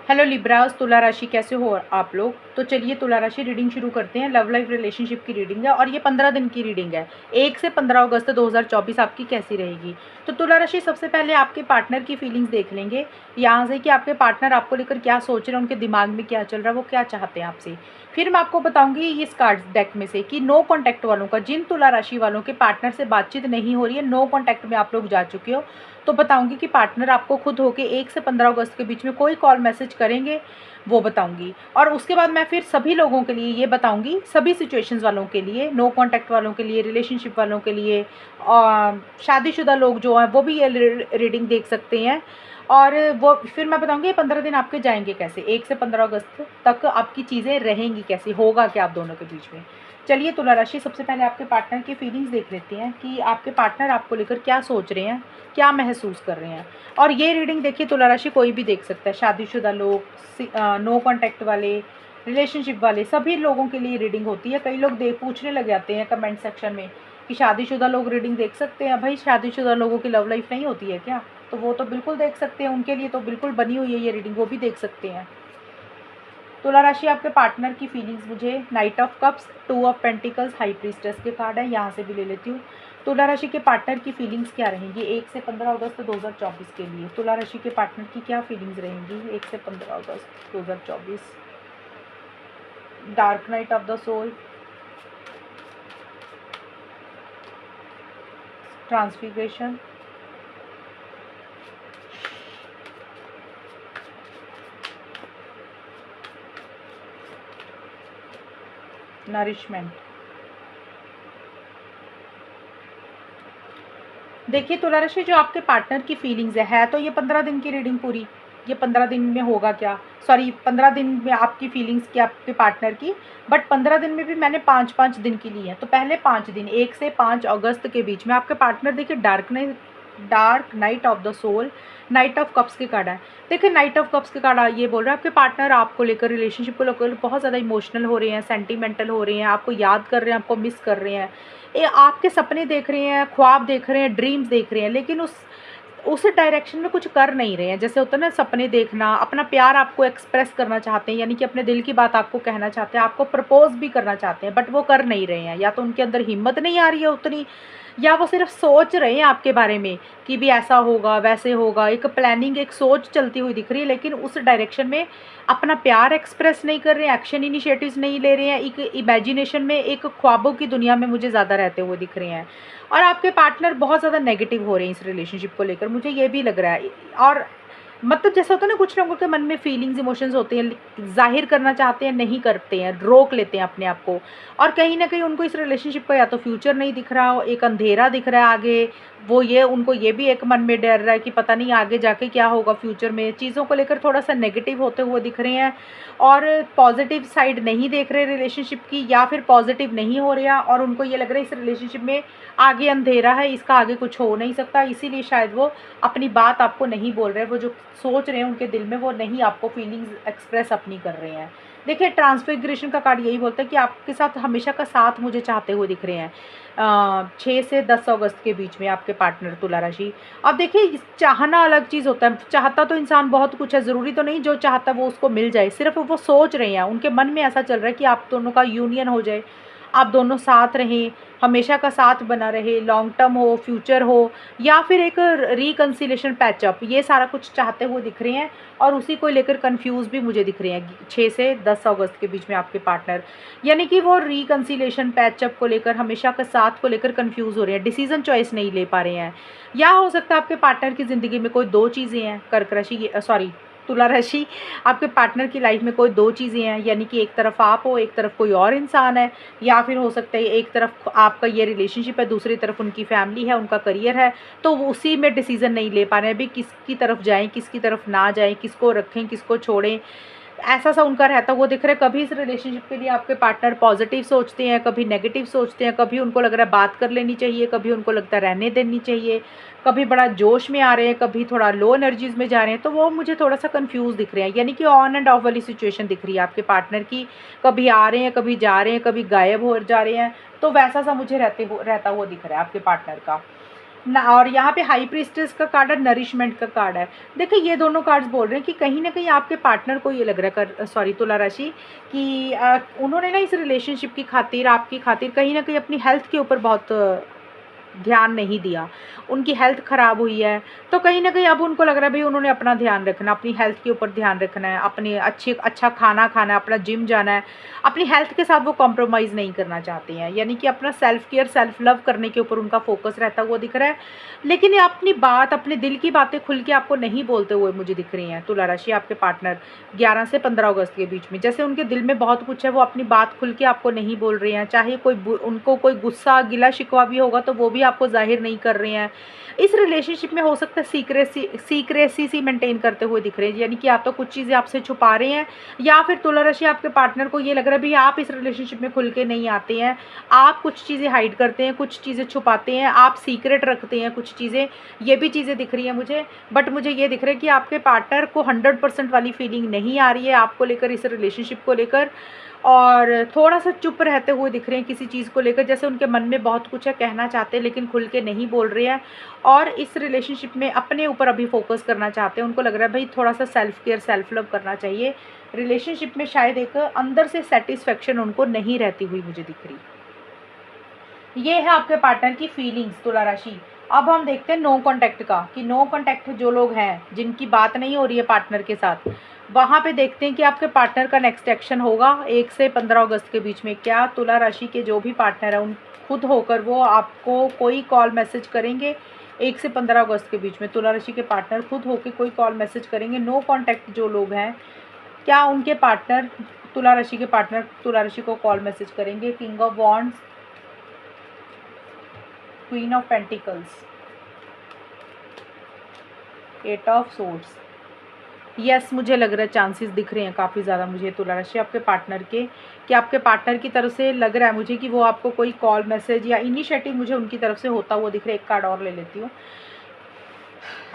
Hello Libras, तुला राशि कैसे हो आप लोग। तो चलिए तुला राशि रीडिंग शुरू करते हैं। लव लाइफ रिलेशनशिप की रीडिंग है और ये 15 दिन की रीडिंग है। 1 से 15 अगस्त 2024 आपकी कैसी रहेगी। तो तुला राशि सबसे पहले आपके पार्टनर की फीलिंग्स देख लेंगे यहाँ से कि आपके पार्टनर आपको लेकर क्या सोच रहे हैं, उनके दिमाग में क्या चल रहा है, वो क्या चाहते हैं आपसे। फिर मैं आपको बताऊंगी इस कार्ड डेक में से कि नो कॉन्टैक्ट वालों का, जिन तुला राशि वालों के पार्टनर से बातचीत नहीं हो रही है, नो कॉन्टैक्ट में आप लोग जा चुके हो, तो बताऊंगी कि पार्टनर आपको खुद होके 1 से 15 अगस्त के बीच में कोई कॉल मैसेज करेंगे, वो बताऊंगी। और उसके बाद मैं फिर सभी लोगों के लिए ये बताऊंगी, सभी सिचुएशंस वालों के लिए, नो कॉन्टैक्ट वालों के लिए, रिलेशनशिप वालों के लिए, शादीशुदा लोग जो हैं वो भी ये रीडिंग देख सकते हैं। और वो फिर मैं बताऊंगी ये 15 दिन आपके जाएंगे कैसे, 1 से 15 अगस्त तक आपकी चीज़ें रहेंगी कैसे, होगा क्या आप दोनों के बीच में। चलिए तुला राशि सबसे पहले आपके पार्टनर की फीलिंग्स देख लेते हैं कि आपके पार्टनर आपको लेकर क्या सोच रहे हैं, क्या महसूस कर रहे हैं। और ये रीडिंग देखिए तुला राशि कोई भी देख सकता है, शादीशुदा लोग, नो कॉन्टैक्ट वाले, रिलेशनशिप वाले, सभी लोगों के लिए रीडिंग होती है। कई लोग पूछने लग जाते हैं कमेंट सेक्शन में कि शादीशुदा लोग रीडिंग देख सकते हैं। भाई शादीशुदा लोगों की लव लाइफ नहीं होती है क्या, तो वो तो बिल्कुल देख सकते हैं, उनके लिए तो बिल्कुल बनी हुई है ये रीडिंग, वो भी देख सकते हैं। तुला राशि आपके पार्टनर की फीलिंग्स मुझे night of cups, 2 of pentacles, high priestess के कार्ड है, यहाँ से भी ले लेती हूँ। तुला राशि के पार्टनर की फीलिंग्स क्या रहेंगी 1 से 15 अगस्त 2024 के लिए। तुला राशि के पार्टनर की क्या फीलिंग्स रहेंगी 1 से 15 अगस्त 2024। Dark night of the soul, transfiguration, nourishment. देखिए तुला राशि जो आपके पार्टनर की फीलिंग्स है तो ये 15 दिन की रीडिंग पूरी, ये 15 दिन में होगा क्या, सॉरी 15 दिन में आपकी फीलिंग्स की आपके पार्टनर की, बट 15 दिन में भी मैंने 5-5 दिन की ली है। तो पहले 5 दिन 1 से 5 अगस्त के बीच में आपके पार्टनर देखिए dark night of the soul, knight of cups के कार्ड है। देखिए नाइट ऑफ कप्स के कार्ड ये बोल रहा है आपके पार्टनर आपको लेकर, रिलेशनशिप को लेकर बहुत ज़्यादा इमोशनल हो रहे हैं, सेंटिमेंटल हो रहे हैं, आपको याद कर रहे हैं, आपको मिस कर रहे हैं, ये आपके सपने देख रहे हैं, ख्वाब देख रहे हैं, ड्रीम्स देख रहे हैं, लेकिन उस डायरेक्शन में कुछ कर नहीं रहे हैं। जैसे होता है ना सपने देखना, अपना प्यार आपको एक्सप्रेस करना चाहते हैं, यानी कि अपने दिल की बात आपको कहना चाहते हैं, आपको प्रपोज भी करना चाहते हैं, बट वो कर नहीं रहे हैं। या तो उनके अंदर हिम्मत नहीं आ रही है उतनी, या वो सिर्फ सोच रहे हैं आपके बारे में कि भी ऐसा होगा वैसे होगा, एक प्लानिंग, एक सोच चलती हुई दिख रही है, लेकिन उस डायरेक्शन में अपना प्यार एक्सप्रेस नहीं कर रहे हैं, एक्शन इनिशिएटिव्स नहीं ले रहे हैं, एक इमेजिनेशन में, एक ख्वाबों की दुनिया में मुझे ज़्यादा रहते हुए दिख रहे हैं। और आपके पार्टनर बहुत ज़्यादा नेगेटिव हो रहे हैं इस रिलेशनशिप को लेकर, मुझे ये भी लग रहा है। और मतलब जैसा होता है ना कुछ लोगों के मन में फीलिंग्स इमोशंस होते हैं, जाहिर करना चाहते हैं, नहीं करते हैं, रोक लेते हैं अपने आप को। और कहीं ना कहीं उनको इस रिलेशनशिप का या तो फ्यूचर नहीं दिख रहा, एक अंधेरा दिख रहा है आगे, वो ये उनको ये भी एक मन में डर रहा है कि पता नहीं आगे जाके क्या होगा फ्यूचर में, चीज़ों को लेकर थोड़ा सा नेगेटिव होते हुए दिख रहे हैं। और पॉजिटिव साइड नहीं देख रहे रिलेशनशिप की, या फिर पॉजिटिव नहीं हो रहा, और उनको ये लग रहा है इस रिलेशनशिप में आगे अंधेरा है, इसका आगे कुछ हो नहीं सकता, इसीलिए शायद वो अपनी बात आपको नहीं बोल रहे, वो जो सोच रहे हैं उनके दिल में वो नहीं आपको फीलिंग्स एक्सप्रेस अपनी कर रहे हैं। देखिए ट्रांसफिग्रेशन का कार्ड यही बोलता है कि आपके साथ हमेशा का साथ मुझे चाहते हुए दिख रहे हैं 6 से 10 अगस्त के बीच में आपके पार्टनर तुला राशि। अब देखिए चाहना अलग चीज़ होता है, चाहता तो इंसान बहुत कुछ है, ज़रूरी तो नहीं जो चाहता है वो उसको मिल जाए, सिर्फ वो सोच रहे हैं, उनके मन में ऐसा चल रहा है कि आप दोनों का यूनियन हो जाए, आप दोनों साथ रहें, हमेशा का साथ बना रहे, लॉन्ग टर्म हो, फ्यूचर हो, या फिर एक रिकन्सिलेशन पैचअप, ये सारा कुछ चाहते हुए दिख रहे हैं। और उसी को लेकर कंफ्यूज भी मुझे दिख रहे हैं 6 से 10 अगस्त के बीच में आपके पार्टनर, यानी कि वो रिकन्सिलेशन पैचअप को लेकर, हमेशा का साथ को लेकर कंफ्यूज हो रहे हैं, डिसीजन चॉइस नहीं ले पा रहे हैं। या हो सकता है आपके पार्टनर की ज़िंदगी में कोई 2 चीज़ें हैं, कर्क राशि, सॉरी तुला राशि, आपके पार्टनर की लाइफ में कोई 2 चीज़ें हैं, यानी कि एक तरफ आप हो, एक तरफ कोई और इंसान है, या फिर हो सकता है एक तरफ आपका ये रिलेशनशिप है, दूसरी तरफ उनकी फैमिली है, उनका करियर है, तो वो उसी में डिसीजन नहीं ले पा रहे हैं अभी, किसकी तरफ जाएं, किसकी तरफ ना जाएं, किसको रखें, किसको छोड़ें, ऐसा सा उनका रहता वो दिख रहा है। कभी इस रिलेशनशिप के लिए आपके पार्टनर पॉजिटिव सोचते हैं, कभी नेगेटिव सोचते हैं, कभी उनको लग रहा है बात कर लेनी चाहिए, कभी उनको लगता है रहने देनी चाहिए, कभी बड़ा जोश में आ रहे हैं, कभी थोड़ा लो एनर्जीज में जा रहे हैं, तो वो मुझे थोड़ा सा कंफ्यूज दिख रहे हैं, यानी कि ऑन एंड ऑफ वाली सिचुएशन दिख रही है आपके पार्टनर की, कभी आ रहे हैं, कभी जा रहे हैं, कभी गायब हो जा रहे हैं, तो वैसा सा मुझे रहता हुआ दिख रहा है आपके पार्टनर का। ना, और यहाँ पे हाई प्रीस्टेस का कार्ड है, नरिशमेंट का कार्ड है। देखिए ये दोनों कार्ड्स बोल रहे हैं कि कहीं ना कहीं आपके पार्टनर को ये लग रहा है, कर सॉरी तुला राशि, कि उन्होंने ना इस रिलेशनशिप की खातिर, आपकी खातिर कहीं ना कहीं अपनी हेल्थ के ऊपर बहुत ध्यान नहीं दिया। उनकी हेल्थ ख़राब हुई है, तो कहीं न कहीं अब उनको लग रहा है भई उन्होंने अपना ध्यान रखना, अपनी हेल्थ के ऊपर ध्यान रखना है, अपने अच्छा खाना खाना है, अपना जिम जाना है। अपनी हेल्थ के साथ वो कॉम्प्रोमाइज़ नहीं करना चाहते हैं, यानी कि अपना सेल्फ केयर, सेल्फ लव करने के ऊपर उनका फ़ोकस रहता हुआ दिख रहा है। लेकिन ये अपनी बात, अपने दिल की बातें खुल के आपको नहीं बोलते हुए मुझे दिख रही हैं तुला राशि, आपके पार्टनर 11 से 15 अगस्त के बीच में। जैसे उनके दिल में बहुत कुछ है, वो अपनी बात खुल के आपको नहीं बोल रहे हैं। चाहे उनको कोई गुस्सा, गिला शिकवा भी होगा तो वो भी आपको ज़ाहिर नहीं कर रहे हैं। इस रिलेशनशिप में हो सकता है सीक्रेसी सी मेंटेन करते हुए दिख रहे हैं, यानी कि आप तो कुछ चीज़ें आपसे छुपा रहे हैं, या फिर तुला राशि आपके पार्टनर को ये लग रहा है भी आप इस रिलेशनशिप में खुल के नहीं आते हैं। आप कुछ चीज़ें हाइड करते हैं, कुछ चीज़ें छुपाते हैं, आप सीक्रेट रखते हैं कुछ चीज़ें, ये भी चीज़ें दिख रही हैं मुझे। बट मुझे ये दिख रहा है कि आपके पार्टनर को 100% वाली फीलिंग नहीं आ रही है आपको लेकर, इस रिलेशनशिप को लेकर, और थोड़ा-सा चुप रहते हुए दिख रहे हैं किसी चीज़ को लेकर। जैसे उनके मन में बहुत कुछ है, कहना चाहते हैं लेकिन खुल के नहीं बोल रहे हैं, और इस रिलेशनशिप में अपने ऊपर अभी फ़ोकस करना चाहते हैं। उनको लग रहा है भई थोड़ा-सा सेल्फ केयर, सेल्फ लव करना चाहिए। रिलेशनशिप में शायद एक अंदर से सैटिस्फैक्शन उनको नहीं रहती हुई मुझे दिख रही। ये है आपके पार्टनर की फीलिंग्स तुला राशि। अब हम देखते हैं नो कॉन्टैक्ट का, कि नो कॉन्टैक्ट जो लोग हैं, जिनकी बात नहीं हो रही है पार्टनर के साथ, वहाँ पे देखते हैं कि आपके पार्टनर का नेक्स्ट एक्शन होगा 1 से 15 अगस्त के बीच में। क्या तुला राशि के जो भी पार्टनर हैं उन खुद होकर वो आपको कोई कॉल मैसेज करेंगे 1 से 15 अगस्त के बीच में? तुला राशि के पार्टनर खुद होकर कोई कॉल मैसेज करेंगे? नो कॉन्टैक्ट जो लोग हैं, क्या उनके पार्टनर, तुला राशि के पार्टनर तुला राशि को कॉल मैसेज करेंगे? King of wands, queen of pentacles, 8 of swords. Yes, मुझे लग रहा है चांसेस दिख रहे हैं काफ़ी ज़्यादा मुझे तुला राशि आपके पार्टनर के, कि आपके पार्टनर की तरफ से लग रहा है मुझे कि वो आपको कोई कॉल मैसेज या इनिशिएटिव मुझे उनकी तरफ से होता हुआ दिख रहा है। एक कार्ड और ले लेती हूँ।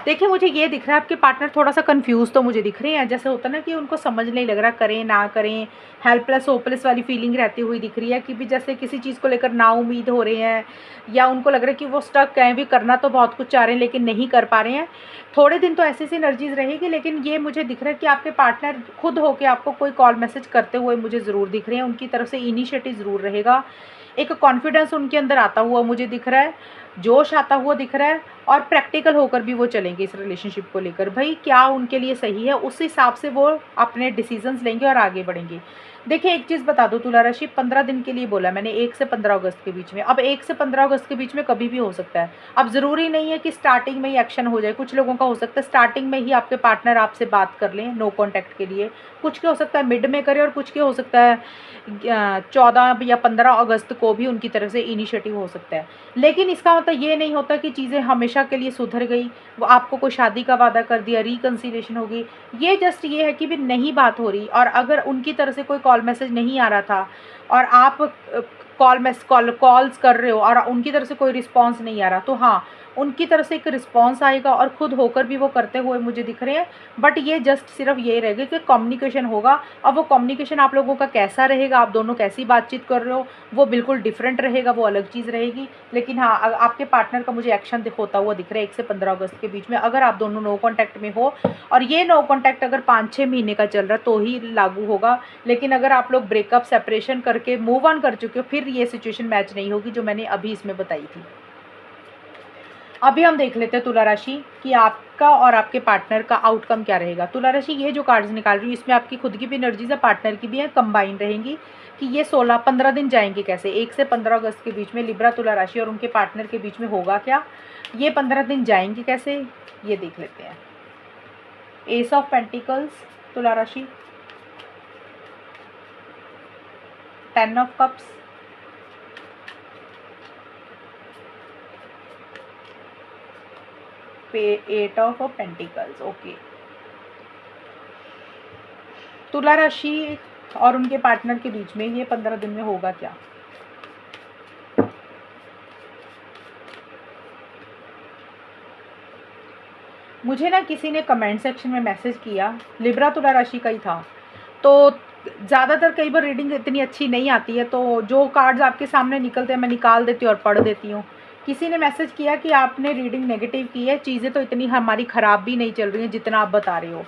देखिए मुझे ये दिख रहा है आपके पार्टनर थोड़ा-सा कन्फ्यूज़ तो मुझे दिख रहे हैं। जैसे होता है ना कि उनको समझ नहीं लग रहा, करें ना करें, हेल्पलेस होपलेस वाली फीलिंग रहती हुई दिख रही है, कि भी जैसे किसी चीज़ को लेकर नाउम्मीद हो रहे हैं, या उनको लग रहा है कि वो स्टक हैं, भी करना तो बहुत कुछ चाह रहे हैं लेकिन नहीं कर पा रहे हैं। थोड़े दिन तो ऐसी-ऐसी एनर्जीज़ रहेगी, लेकिन ये मुझे दिख रहा है कि आपके पार्टनर खुद होके आपको कोई कॉल मैसेज करते हुए मुझे ज़रूर दिख रहे हैं। उनकी तरफ से इनिशिएटिव ज़रूर रहेगा। एक कॉन्फिडेंस उनके अंदर आता हुआ मुझे दिख रहा है, जोश आता हुआ दिख रहा है, और प्रैक्टिकल होकर भी वो चलेंगे इस रिलेशनशिप को लेकर। भई क्या उनके लिए सही है, उस हिसाब से वो अपने डिसीजंस लेंगे और आगे बढ़ेंगे। देखिए एक चीज़ बता दूँ तुला राशि, 15 दिन के लिए बोला मैंने, 1 से 15 अगस्त के बीच में। अब 1 से 15 अगस्त के बीच में कभी भी हो सकता है। अब ज़रूरी नहीं है कि स्टार्टिंग में ही एक्शन हो जाए। कुछ लोगों का हो सकता है स्टार्टिंग में ही आपके पार्टनर आपसे बात कर लें नो कॉन्टैक्ट के लिए। कुछ के हो सकता है मिड में करें, और कुछ के हो सकता है 14 या 15 अगस्त को भी उनकी तरफ से इनिशिएटिव हो सकता है। लेकिन इसका मतलब ये नहीं होता कि चीज़ें हमेशा के लिए सुधर गई, वो आपको कोई शादी का वादा कर दिया, रिकन्सिलिएशन हो गई। ये जस्ट ये है कि भी नहीं बात हो रही, और अगर उनकी तरफ से कोई कॉल मैसेज नहीं आ रहा था, और आप कॉल्स कर रहे हो और उनकी तरफ से कोई रिस्पॉन्स नहीं आ रहा, तो हाँ, उनकी तरफ से एक रिस्पॉन्स आएगा, और खुद होकर भी वो करते हुए मुझे दिख रहे हैं। बट ये जस्ट सिर्फ ये रहेगा कि कम्युनिकेशन होगा। अब वो कम्युनिकेशन आप लोगों का कैसा रहेगा, आप दोनों कैसी बातचीत कर रहे हो, वो बिल्कुल डिफरेंट रहेगा, वो अलग चीज़ रहेगी। लेकिन हाँ, आपके पार्टनर का मुझे एक्शन होता हुआ दिख रहा है 1 से 15 अगस्त के बीच में, अगर आप दोनों नो कॉन्टैक्ट में हो। और ये नो कॉन्टैक्ट अगर 5-6 महीने का चल रहा है तो ही लागू होगा। लेकिन अगर आप लोग ब्रेकअप, सेपरेशन करके मूव ऑन कर चुके हो, फिर ये सिचुएशन मैच नहीं होगी जो मैंने अभी इसमें बताई थी। अभी हम देख लेते हैं तुला राशि कि आपका और आपके पार्टनर का आउटकम क्या रहेगा। तुला राशि ये जो कार्ड्स निकाल रही हूँ इसमें आपकी खुद की भी एनर्जीज है, पार्टनर की भी है, कंबाइन रहेंगी। कि ये 16-15 दिन जाएंगे कैसे, 1 से 15 अगस्त के बीच में लिब्रा तुला राशि और उनके पार्टनर के बीच में होगा क्या, ये 15 दिन जाएंगे कैसे, ये देख लेते हैं। एस ऑफ पेंटिकल्स तुला राशि, 10 ऑफ कप्स, पे 8 ऑफ पेंटिकल्स। ओके, तुला राशि और उनके पार्टनर के बीच में ये 15 दिन में होगा क्या। मुझे ना किसी ने कमेंट सेक्शन में मैसेज किया, लिब्रा तुला राशि का ही था, तो ज़्यादातर कई बार रीडिंग इतनी अच्छी नहीं आती है, तो जो कार्ड्स आपके सामने निकलते हैं मैं निकाल देती हूँ और पढ़ देती हूँ किसी ने मैसेज किया कि आपने रीडिंग नेगेटिव की है, चीज़ें तो इतनी हमारी ख़राब भी नहीं चल रही हैं जितना आप बता रहे हो।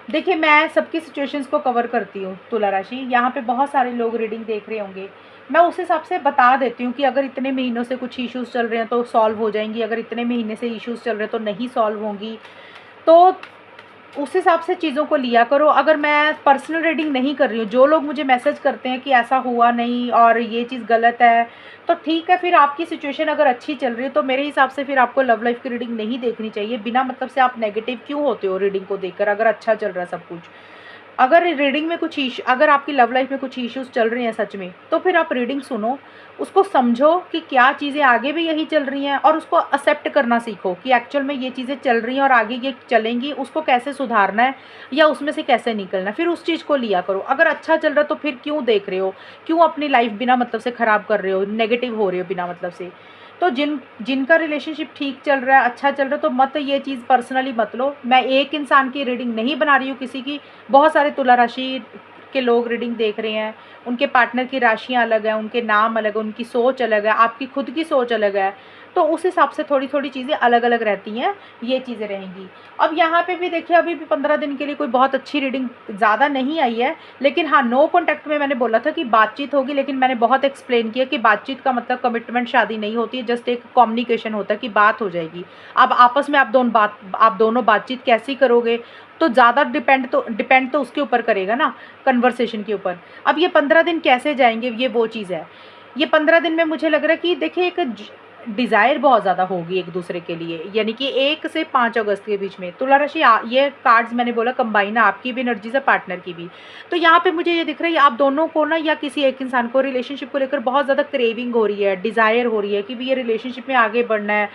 देखिए, मैं सबकी सिचुएशंस को कवर करती हूँ तुला राशि। यहाँ पे बहुत सारे लोग रीडिंग देख रहे होंगे, मैं उस हिसाब से बता देती हूँ कि अगर इतने महीनों से कुछ इश्यूज़ चल रहे हैं तो सॉल्व हो जाएंगी, अगर इतने महीने से इश्यूज़ चल रहे हैं तो नहीं सॉल्व होंगी। तो उस हिसाब से चीज़ों को लिया करो। अगर मैं पर्सनल रीडिंग नहीं कर रही हूँ, जो लोग मुझे मैसेज करते हैं कि ऐसा हुआ नहीं और ये चीज़ गलत है, तो ठीक है, फिर आपकी सिचुएशन अगर अच्छी चल रही है तो मेरे हिसाब से फिर आपको लव लाइफ की रीडिंग नहीं देखनी चाहिए। बिना मतलब से आप नेगेटिव क्यों होते हो रीडिंग को देखकर, अगर अच्छा चल रहा है सब कुछ। अगर रीडिंग में कुछ अगर आपकी लव लाइफ में कुछ इश्यूज़ चल रही हैं सच में, तो फिर आप रीडिंग सुनो, उसको समझो कि क्या चीज़ें आगे भी यही चल रही हैं, और उसको एक्सेप्ट करना सीखो कि एक्चुअल में ये चीज़ें चल रही हैं और आगे ये चलेंगी, उसको कैसे सुधारना है या उसमें से कैसे निकलना है, फिर उस चीज़ को लिया करो। अगर अच्छा चल रहा है तो फिर क्यों देख रहे हो, क्यों अपनी लाइफ बिना मतलब से ख़राब कर रहे हो, नेगेटिव हो रहे हो बिना मतलब से। तो जिनका रिलेशनशिप ठीक चल रहा है, अच्छा चल रहा है, तो मत ये चीज़ पर्सनली मत लो। मैं एक इंसान की रीडिंग नहीं बना रही हूँ, किसी की। बहुत सारे तुला राशि के लोग रीडिंग देख रहे हैं, उनके पार्टनर की राशियाँ अलग हैं, उनके नाम अलग है, उनकी सोच अलग है, आपकी खुद की सोच अलग है, तो उस हिसाब से थोड़ी थोड़ी चीज़ें अलग अलग रहती हैं, ये चीज़ें रहेंगी। अब यहाँ पे भी देखिए, अभी भी 15 दिन के लिए कोई बहुत अच्छी रीडिंग ज़्यादा नहीं आई है, लेकिन हाँ, नो कॉन्टैक्ट में मैंने बोला था कि बातचीत होगी, लेकिन मैंने बहुत एक्सप्लेन किया कि बातचीत का मतलब कमिटमेंट, शादी नहीं होती है, जस्ट एक कम्युनिकेशन होता है कि बात हो जाएगी। अब आपस में आप दोनों बातचीत कैसी करोगे, तो ज़्यादा डिपेंड तो उसके ऊपर करेगा ना, कन्वर्सेशन के ऊपर। अब ये 15 दिन कैसे जाएंगे, ये वो चीज़ है। ये 15 दिन में मुझे लग रहा है कि देखिए, एक डिज़ायर बहुत ज़्यादा होगी एक दूसरे के लिए, यानी कि 1 से 5 अगस्त के बीच में तुला राशि। ये कार्ड्स मैंने बोला कंबाइन है, आपकी भी एनर्जी से, पार्टनर की भी। तो यहाँ पे मुझे ये दिख रहा है आप दोनों को ना, या किसी एक इंसान को रिलेशनशिप को लेकर बहुत ज़्यादा क्रेविंग हो रही है, डिज़ायर हो रही है कि भी ये रिलेशनशिप में आगे बढ़ना है,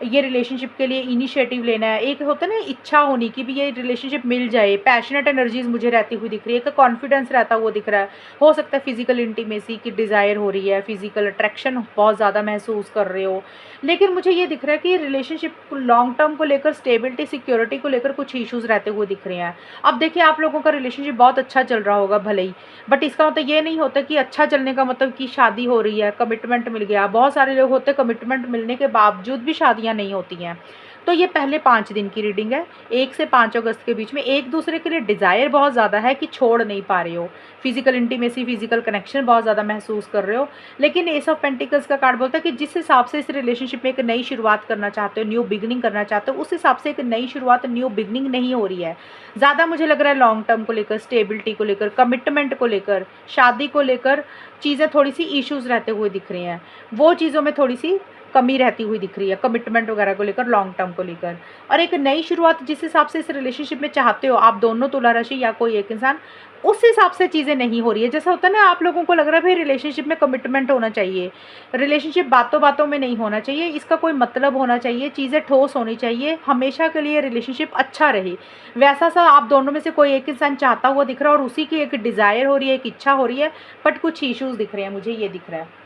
ये रिलेशनशिप के लिए इनिशिएटिव लेना है। एक होता है ना इच्छा होनी कि भी ये रिलेशनशिप मिल जाए, पैशनेट एनर्जीज मुझे रहती हुई दिख रही है, एक कॉन्फिडेंस रहता हुआ दिख रहा है। हो सकता है फिजिकल इंटीमेसी की डिज़ायर हो रही है, फिजिकल अट्रैक्शन बहुत ज़्यादा महसूस कर रहे हो। लेकिन मुझे ये दिख रहा है कि रिलेशनशिप लॉन्ग टर्म को लेकर, स्टेबिलिटी, सिक्योरिटी को लेकर कुछ इश्यूज़ रहते हुए दिख रहे हैं। अब देखिए, आप लोगों का रिलेशनशिप बहुत अच्छा चल रहा होगा भले ही, बट इसका मतलब ये नहीं होता कि अच्छा चलने का मतलब कि शादी हो रही है, कमिटमेंट मिल गया। बहुत सारे लोग होते हैं कमिटमेंट मिलने के बावजूद भी शादियां नहीं होती हैं। तो ये पहले 5 दिन की रीडिंग है, 1 से 5 अगस्त के बीच में। एक दूसरे के लिए डिज़ायर बहुत ज़्यादा है कि छोड़ नहीं पा रहे हो, फिजिकल इंटीमेसी, फिजिकल कनेक्शन बहुत ज़्यादा महसूस कर रहे हो। लेकिन एस ऑफ पेंटिकल्स का कार्ड बोलता है कि जिस हिसाब से इस रिलेशनशिप में एक नई शुरुआत करना चाहते हो, न्यू बिगनिंग करना चाहते हो, उस हिसाब से एक नई शुरुआत, न्यू बिगनिंग नहीं हो रही है। ज़्यादा मुझे लग रहा है लॉन्ग टर्म को लेकर, स्टेबिलिटी को लेकर, कमिटमेंट को लेकर, शादी को लेकर चीज़ें थोड़ी सी इश्यूज़ रहते हुए दिख रही हैं। वो चीज़ों में थोड़ी सी कमी रहती हुई दिख रही है, कमिटमेंट वगैरह को लेकर, लॉन्ग टर्म को लेकर। और एक नई शुरुआत जिस हिसाब से इस रिलेशनशिप में चाहते हो आप दोनों, तुला राशि या कोई एक इंसान, उस हिसाब से चीज़ें नहीं हो रही है। जैसा होता है ना, आप लोगों को लग रहा है भाई रिलेशनशिप में कमिटमेंट होना चाहिए, रिलेशनशिप बातों बातों में नहीं होना चाहिए, इसका कोई मतलब होना चाहिए, चीज़ें ठोस होनी चाहिए, हमेशा के लिए रिलेशनशिप अच्छा रहे, वैसा सा आप दोनों में से कोई एक इंसान चाहता हुआ दिख रहा है, और उसी की एक डिज़ायर हो रही है, एक इच्छा हो रही है, बट कुछ इश्यूज़ दिख रहे हैं, मुझे ये दिख रहा है।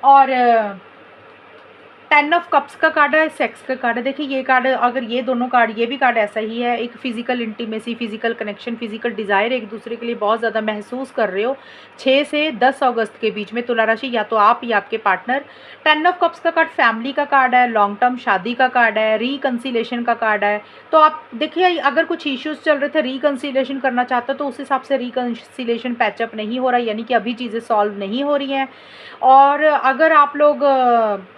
और 10 ऑफ कप्स का कार्ड है, सेक्स का कार्ड है। देखिए, ये कार्ड, अगर ये दोनों कार्ड, ये भी कार्ड ऐसा ही है, एक physical intimacy, physical connection, physical desire एक दूसरे के लिए बहुत ज़्यादा महसूस कर रहे हो 6 से 10 अगस्त के बीच में तुला राशि, या तो आप या आपके पार्टनर। 10 ऑफ कप्स का कार्ड फैमिली का कार्ड है, लॉन्ग टर्म शादी का कार्ड है, रिकन्सिलेशन का कार्ड है। तो आप देखिए, अगर कुछ इश्यूज़ चल रहे थे, रिकन्सिलेशन करना चाहते हो, तो उस हिसाब से रिकन्सिलेशन पैचअप नहीं हो रहा है, यानी कि अभी चीज़ें सॉल्व नहीं हो रही हैं। और अगर आप लोग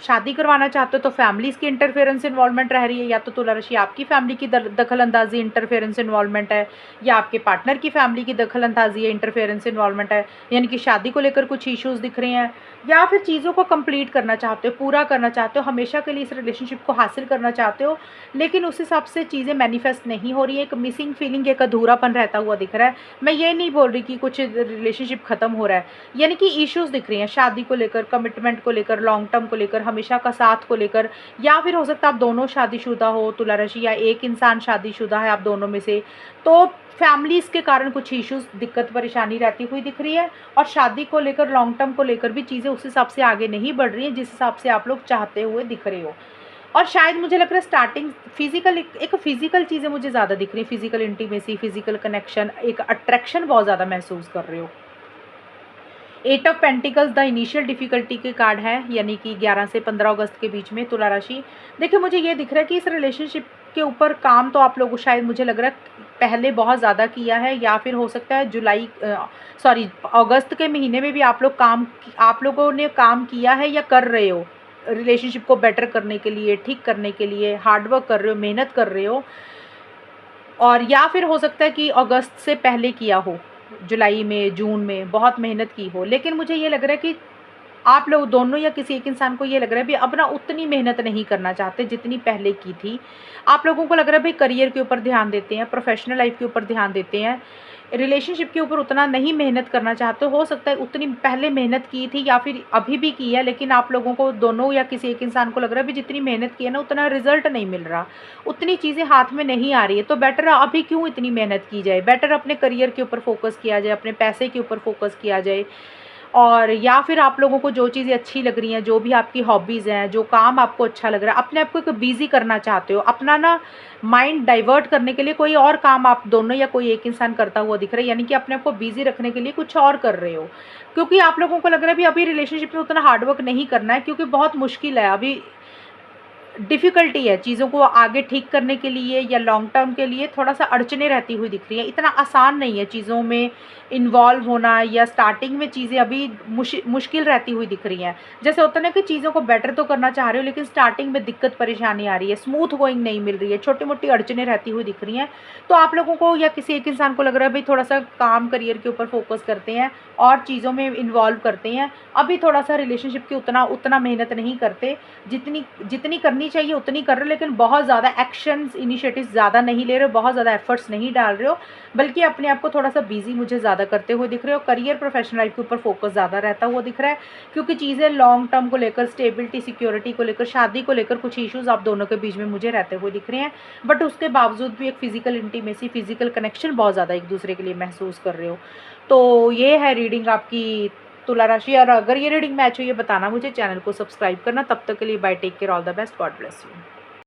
शादी करवाना चाहते हो तो फैमिलीज़ की इंटरफेरेंस इन्वॉल्वमेंट रह रही है, या तो तुला राशि आपकी फैमिली की दखल अंदाजी, इंटरफेरेंस इन्वॉल्वमेंट है, या आपके पार्टनर की फैमिली की दखल अंदाजी है, इंटरफेरेंस इन्वॉल्वमेंट है, यानी कि शादी को लेकर कुछ इश्यूज़ दिख रहे हैं, या फिर चीज़ों को कंप्लीट करना चाहते हो, पूरा करना चाहते हो, हमेशा के लिए इस रिलेशनशिप को हासिल करना चाहते हो, लेकिन उस हिसाब से चीज़ें मैनिफेस्ट नहीं हो रही है, एक मिसिंग फीलिंग, एक अधूरापन रहता हुआ दिख रहा है। मैं ये नहीं बोल रही कि कुछ रिलेशनशिप ख़त्म हो रहा है, यानी कि इश्यूज़ दिख रही हैं शादी को लेकर, कमिटमेंट को लेकर, लॉन्ग टर्म को लेकर, हमेशा का साथ को लेकर, या फिर हो सकता है आप दोनों शादीशुदा हो तुला राशि, या एक इंसान शादीशुदा है आप दोनों में से, तो फैमिलीज़ के कारण कुछ इश्यूज़, दिक्कत परेशानी रहती हुई दिख रही है। और शादी को लेकर, लॉन्ग टर्म को लेकर भी चीज़ें उस हिसाब से आगे नहीं बढ़ रही हैं जिस हिसाब से आप लोग चाहते हुए दिख रहे हो। और शायद मुझे लग रहा है स्टार्टिंग फिजिकल, एक फिजिकल चीज़ें मुझे ज़्यादा दिख रही है, फिजिकल इंटीमेसी, फिजिकल कनेक्शन, एक अट्रैक्शन बहुत ज़्यादा महसूस कर रहे हो। 8 of pentacles the initial difficulty के कार्ड है, यानी कि 11 से 15 अगस्त के बीच में तुला राशि। देखिए, मुझे ये दिख रहा है कि इस रिलेशनशिप के ऊपर काम तो आप लोगों शायद मुझे लग रहा है पहले बहुत ज़्यादा किया है, या फिर हो सकता है अगस्त के महीने में भी आप लोगों ने काम किया है या कर रहे हो रिलेशनशिप को बेटर करने के लिए, ठीक करने के लिए हार्ड वर्क कर रहे हो, मेहनत कर रहे हो। और या फिर हो सकता है कि अगस्त से पहले किया हो, जुलाई में, जून में बहुत मेहनत की हो। लेकिन मुझे ये लग रहा है कि आप लोग दोनों या किसी एक इंसान को ये लग रहा है भी अब ना उतनी मेहनत नहीं करना चाहते जितनी पहले की थी। आप लोगों को लग रहा है भाई करियर के ऊपर ध्यान देते हैं, प्रोफेशनल लाइफ के ऊपर ध्यान देते हैं, रिलेशनशिप के ऊपर उतना नहीं मेहनत करना चाहते। हो सकता है उतनी पहले मेहनत की थी या फिर अभी भी की है, लेकिन आप लोगों को दोनों या किसी एक इंसान को लग रहा है भी जितनी मेहनत की है ना उतना रिजल्ट नहीं मिल रहा, उतनी चीज़ें हाथ में नहीं आ रही है, तो बेटर अभी क्यों इतनी मेहनत की जाए, बेटर अपने करियर के ऊपर फोकस किया जाए, अपने पैसे के ऊपर फोकस किया जाए। और या फिर आप लोगों को जो चीज़ें अच्छी लग रही हैं, जो भी आपकी हॉबीज़ हैं, जो काम आपको अच्छा लग रहा है, अपने आप को एक बिज़ी करना चाहते हो, अपना ना माइंड डाइवर्ट करने के लिए कोई और काम आप दोनों या कोई एक इंसान करता हुआ दिख रहा है, यानी कि अपने आप को बिज़ी रखने के लिए कुछ और कर रहे हो। क्योंकि आप लोगों को लग रहा है भी अभी रिलेशनशिप में उतना हार्ड वर्क नहीं करना है, क्योंकि बहुत मुश्किल है अभी, डिफ़िकल्टी है चीज़ों को आगे ठीक करने के लिए या लॉन्ग टर्म के लिए थोड़ा-सा अड़चनें रहती हुई दिख रही हैं। इतना आसान नहीं है चीज़ों में इन्वॉल्व होना, या स्टार्टिंग में चीज़ें अभी मुश्किल रहती हुई दिख रही हैं। जैसे होता है ना कि चीज़ों को बेटर तो करना चाह रहे हो, लेकिन स्टार्टिंग में दिक्कत परेशानी आ रही है, स्मूथ गोइंग नहीं मिल रही है, छोटी-मोटी अड़चनें रहती हुई दिख रही हैं। तो आप लोगों को या किसी एक इंसान को लग रहा है भई थोड़ा-सा काम करियर के ऊपर फ़ोकस करते हैं और चीज़ों में इन्वॉल्व करते हैं। अभी थोड़ा-सा रिलेशनशिप की उतना मेहनत नहीं करते, जितनी जितनी करनी चाहिए उतनी कर रहे हो, लेकिन बहुत ज़्यादा एक्शंस, इनिशिएटिव्स ज़्यादा नहीं ले रहे हो, बहुत ज़्यादा एफर्ट्स नहीं डाल रहे हो, बल्कि अपने आप को थोड़ा-सा बिज़ी मुझे ज़्यादा करते हुए दिख रहे हो। करियर, प्रोफेशनल लाइफ के ऊपर फोकस ज़्यादा रहता हुआ दिख रहा है, क्योंकि चीज़ें लॉन्ग टर्म को लेकर, स्टेबिलिटी, सिक्योरिटी को लेकर, शादी को लेकर कुछ इश्यूज़ आप दोनों के बीच में मुझे रहते हुए दिख रहे हैं। बट उसके बावजूद भी एक फ़िज़िकल इंटीमेसी, फ़िज़िकल कनेक्शन बहुत ज़्यादा एक-दूसरे के लिए महसूस कर रहे हो। तो ये है रीडिंग आपकी तुला राशि। और अगर ये रीडिंग मैच हुई है बताना मुझे, चैनल को सब्सक्राइब करना। तब तक के लिए bye, take care, all the best, God bless you.